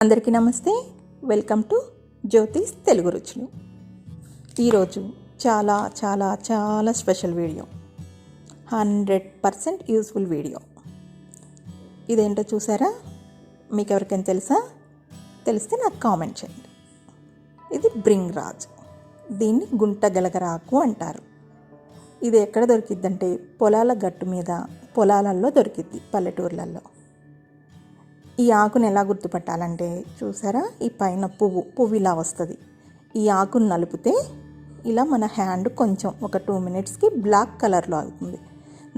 అందరికీ నమస్తే. Welcome to జ్యోతిస్ Telugu రుచులు. ఈరోజు చాలా చాలా చాలా స్పెషల్ వీడియో, 100% యూస్ఫుల్ వీడియో. ఇదేంటో చూసారా? మీకు ఎవరికైనా తెలుసా? తెలిస్తే నాకు కామెంట్ చేయండి. ఇది బ్రింగ్ రాజ్, దీన్ని గుంట గలగరాకు అంటారు. ఇది ఎక్కడ దొరికిద్దంటే పొలాల గట్టు మీద, పొలాలలో దొరికిద్ది, పల్లెటూర్లలో. ఈ ఆకును ఎలా గుర్తుపట్టాలంటే చూసారా, ఈ పైన పువ్వు ఇలా వస్తుంది. ఈ ఆకును నలిపితే ఇలా మన హ్యాండ్ కొంచెం ఒక 2 minutesకి బ్లాక్ కలర్లో అవుతుంది.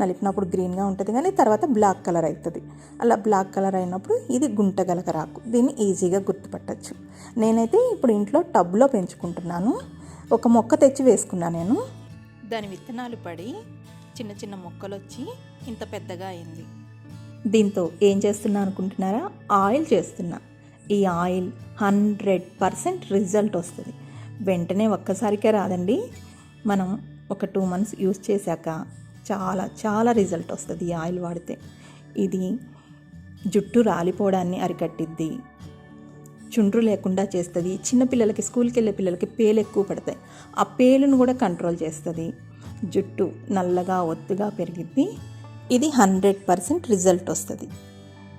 నలిపినప్పుడు గ్రీన్గా ఉంటుంది, కానీ తర్వాత బ్లాక్ కలర్ అవుతుంది. అలా బ్లాక్ కలర్ అయినప్పుడు ఇది గుంట గలగరాకు. దీన్ని ఈజీగా గుర్తుపట్టచ్చు. నేనైతే ఇప్పుడు ఇంట్లో టబ్లో పెంచుకుంటున్నాను. ఒక మొక్క తెచ్చి వేసుకున్నాను నేను. దాని విత్తనాలు పడి చిన్న చిన్న మొక్కలు వచ్చి ఇంత పెద్దగా అయింది. దీంతో ఏం చేస్తున్నా అనుకుంటున్నారా? ఆయిల్ చేస్తున్నా. ఈ ఆయిల్ 100% రిజల్ట్ వస్తుంది. వెంటనే ఒక్కసారికే రాదండి. మనం ఒక 2 months యూస్ చేశాక చాలా చాలా రిజల్ట్ వస్తుంది ఈ ఆయిల్ వాడితే. ఇది జుట్టు రాలిపోవడాన్ని అరికట్టిద్ది, చుండ్రు లేకుండా చేస్తుంది. చిన్నపిల్లలకి, స్కూల్కి వెళ్ళే పిల్లలకి పేలు ఎక్కువ పడతాయి, ఆ పేలును కూడా కంట్రోల్ చేస్తుంది. జుట్టు నల్లగా ఒత్తుగా పెరిగిద్ది. ఇది 100% రిజల్ట్ వస్తుంది.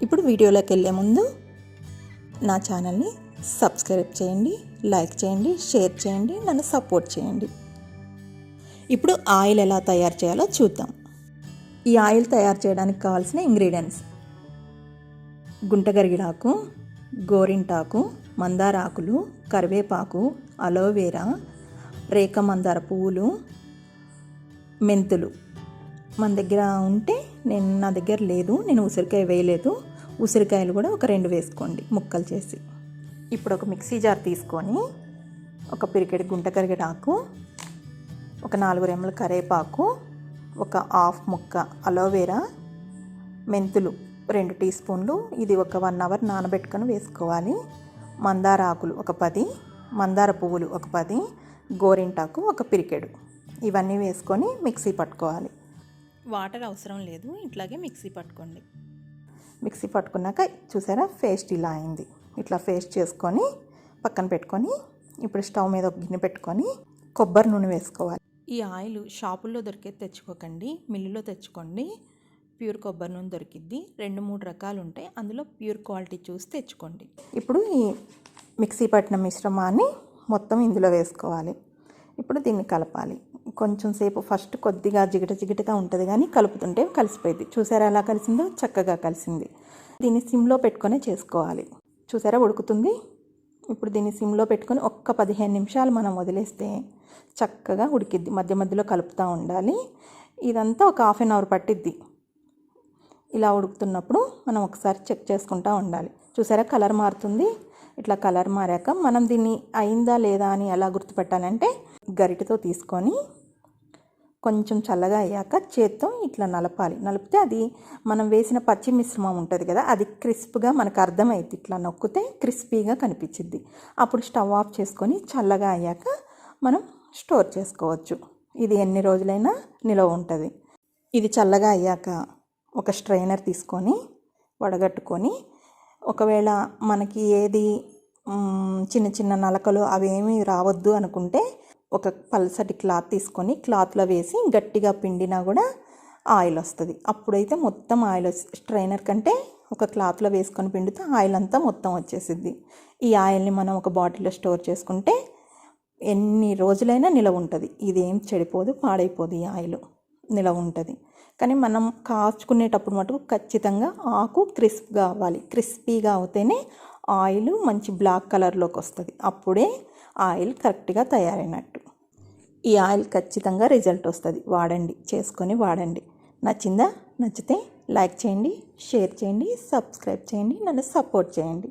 ఇప్పుడు వీడియోలోకి వెళ్ళే ముందు నా ఛానల్ని సబ్స్క్రైబ్ చేయండి, లైక్ చేయండి, షేర్ చేయండి, నన్ను సపోర్ట్ చేయండి. ఇప్పుడు ఆయిల్ ఎలా తయారు చేయాలో చూద్దాం. ఈ ఆయిల్ తయారు చేయడానికి కావాల్సిన ఇంగ్రీడియంట్స్: గుంటగరిగిడాకు, గోరింటాకు, మందార ఆకులు, కరివేపాకు, అలోవేరా, రేఖ మందార పువ్వులు, మెంతులు. మన దగ్గర ఉంటే, నా దగ్గర లేదు, నేను ఉసిరికాయ వేయలేదు. ఉసిరికాయలు కూడా ఒక 2 వేసుకోండి ముక్కలు చేసి. ఇప్పుడు ఒక మిక్సీ జార్ తీసుకొని ఒక పిరికెడు గుంట కరిగేటాకు, ఒక 4 రెమ్మల కరివేపాకు, ఒక 1/2 ముక్క అలోవేరా, మెంతులు 2 teaspoons, ఇది ఒక 1 hour నానబెట్టుకొని వేసుకోవాలి. మందార ఆకులు ఒక 10, మందార పువ్వులు ఒక 10, గోరింటాకు ఒక పిరికెడు. ఇవన్నీ వేసుకొని మిక్సీ పట్టుకోవాలి. వాటర్ అవసరం లేదు, ఇట్లాగే మిక్సీ పట్టుకోండి. మిక్సీ పట్టుకున్నాక చూసారా, పేస్ట్ ఇలా అయింది. ఇట్లా పేస్ట్ చేసుకొని పక్కన పెట్టుకొని, ఇప్పుడు స్టవ్ మీద ఒక గిన్నె పెట్టుకొని కొబ్బరి నూనె వేసుకోవాలి. ఈ ఆయిల్ షాపుల్లో దొరికేది తెచ్చుకోకండి, మిల్లులో తెచ్చుకోండి. ప్యూర్ కొబ్బరి నూనె దొరికిద్ది. 2-3 రకాలు ఉంటాయి, అందులో ప్యూర్ క్వాలిటీ చూసి తెచ్చుకోండి. ఇప్పుడు ఈ మిక్సీ పట్టిన మిశ్రమాన్ని మొత్తం ఇందులో వేసుకోవాలి. ఇప్పుడు దీన్ని కలపాలి. కొంచెం సేపు ఫస్ట్ కొద్దిగా జిగటగా ఉంటుంది, కానీ కలుపుతుంటే కలిసిపోయింది. చూసారా ఎలా కలిసిందో? చక్కగా కలిసింది. దీన్ని సిమ్లో పెట్టుకొని చేసుకోవాలి. చూసారా ఉడుకుతుంది. ఇప్పుడు దీన్ని సిమ్లో పెట్టుకొని ఒక్క 15 నిమిషాలు మనం వదిలేస్తే చక్కగా ఉడికిద్ది. మధ్య మధ్యలో కలుపుతూ ఉండాలి. ఇదంతా ఒక 1/2 hour పట్టిద్ది. ఇలా ఉడుకుతున్నప్పుడు మనం ఒకసారి చెక్ చేసుకుంటూ ఉండాలి. చూసారా కలర్ మారుతుంది. ఇట్లా కలర్ మారాక మనం దీన్ని అయిందా లేదా అని ఎలా గుర్తుపెట్టాలంటే, గరిటెతో తీసుకొని కొంచెం చల్లగా అయ్యాక చేత్తో ఇట్లా నలపాలి. నలిపితే అది మనం వేసిన పచ్చి మిశ్రమం ఉంటుంది కదా, అది క్రిస్ప్గా మనకు అర్థమైంది. ఇట్లా నొక్కితే క్రిస్పీగా కనిపించింది. అప్పుడు స్టవ్ ఆఫ్ చేసుకొని చల్లగా అయ్యాక మనం స్టోర్ చేసుకోవచ్చు. ఇది ఎన్ని రోజులైనా నిలవ ఉంటుంది. ఇది చల్లగా అయ్యాక ఒక స్ట్రైనర్ తీసుకొని వడగట్టుకొని, ఒకవేళ మనకి ఏది చిన్న చిన్న నలకలు అవేమీ రావద్దు అనుకుంటే ఒక పల్సటి క్లాత్ తీసుకొని క్లాత్లో వేసి గట్టిగా పిండినా కూడా ఆయిల్ వస్తుంది. అప్పుడైతే మొత్తం ఆయిల్ స్ట్రైనర్ కంటే ఒక క్లాత్లో వేసుకొని పిండితే ఆయిల్ అంతా మొత్తం వచ్చేసిద్ది. ఈ ఆయిల్ని మనం ఒక బాటిల్లో స్టోర్ చేసుకుంటే ఎన్ని రోజులైనా నిలవ ఉంటుంది. ఇదేం చెడిపోదు, పాడైపోదు. ఈ ఆయిల్ నిలవ ఉంటుంది. కానీ మనం కాచుకునేటప్పుడు మటుకు ఖచ్చితంగా ఆకు క్రిస్ప్గా అవ్వాలి. క్రిస్పీగా అవుతేనే ఆయిల్ మంచి బ్లాక్ కలర్లోకి వస్తుంది. అప్పుడే ఆయిల్ కరెక్ట్గా తయారైనట్టు. ఈ ఆయిల్ ఖచ్చితంగా రిజల్ట్ వస్తుంది. వాడండి, చేసుకొని వాడండి. నచ్చిందా? నచ్చితే లైక్ చేయండి, షేర్ చేయండి, సబ్స్క్రైబ్ చేయండి, నన్ను సపోర్ట్ చేయండి.